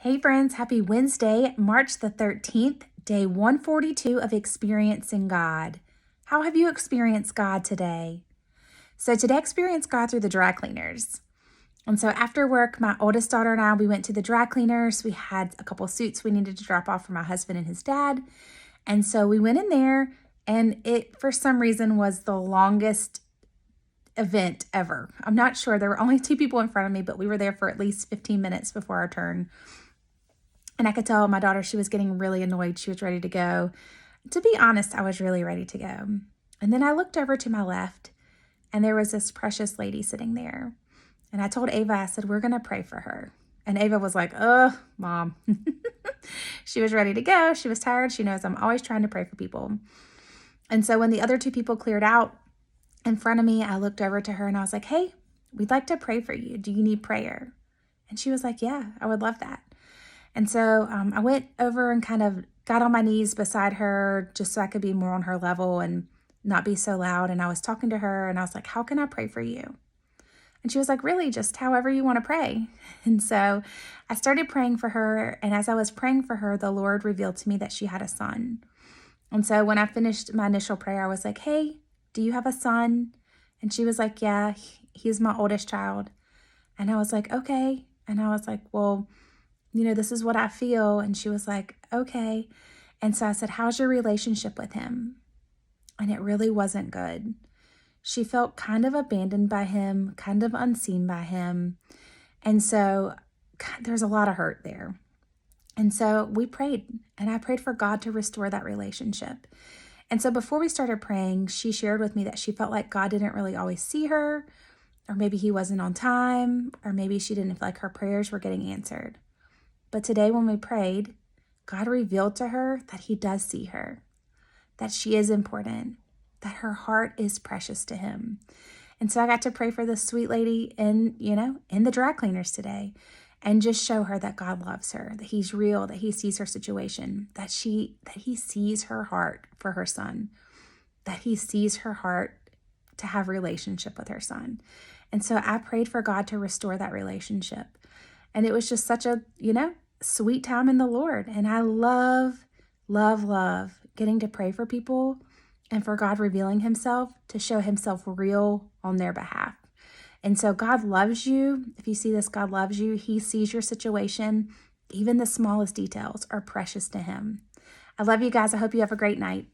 Hey friends, happy Wednesday, March the 13th, day 142 of Experiencing God. How have you experienced God today? So today I experienced God through the dry cleaners. And so after work, my oldest daughter and I, we went to the dry cleaners. We had a couple suits we needed to drop off for my husband and his dad. And so we went in there, and it, for some reason, was the longest event ever. I'm not sure. There were only two people in front of me, but we were there for at least 15 minutes before our turn. And I could tell my daughter, she was getting really annoyed. She was ready to go. To be honest, I was really ready to go. And then I looked over to my left, and there was this precious lady sitting there. And I told Ava, I said, we're going to pray for her. And Ava was like, oh, Mom. She was ready to go. She was tired. She knows I'm always trying to pray for people. And so when the other two people cleared out in front of me, I looked over to her and I was like, hey, we'd like to pray for you. Do you need prayer? And she was like, yeah, I would love that. And so I went over and kind of got on my knees beside her just so I could be more on her level and not be so loud. And I was talking to her and I was like, how can I pray for you? And she was like, really, just however you want to pray. And so I started praying for her. And as I was praying for her, the Lord revealed to me that she had a son. And so when I finished my initial prayer, I was like, hey, do you have a son? And she was like, yeah, he's my oldest child. And I was like, okay. And I was like, well, this is what I feel. And she was like, okay. And so I said, how's your relationship with him? And it really wasn't good. She felt kind of abandoned by him, kind of unseen by him. And so there's a lot of hurt there. And so we prayed, and I prayed for God to restore that relationship. And so before we started praying, she shared with me that she felt like God didn't really always see her, or maybe he wasn't on time, or maybe she didn't feel like her prayers were getting answered. But today when we prayed, God revealed to her that he does see her, that she is important, that her heart is precious to him. And so I got to pray for this sweet lady in the dry cleaners today and just show her that God loves her, that he's real, that he sees her situation, that he sees her heart for her son, that he sees her heart to have relationship with her son. And so I prayed for God to restore that relationship. And it was just such a, sweet time in the Lord. And I love, love, love getting to pray for people and for God revealing himself to show himself real on their behalf. And so God loves you. If you see this, God loves you. He sees your situation. Even the smallest details are precious to him. I love you guys. I hope you have a great night.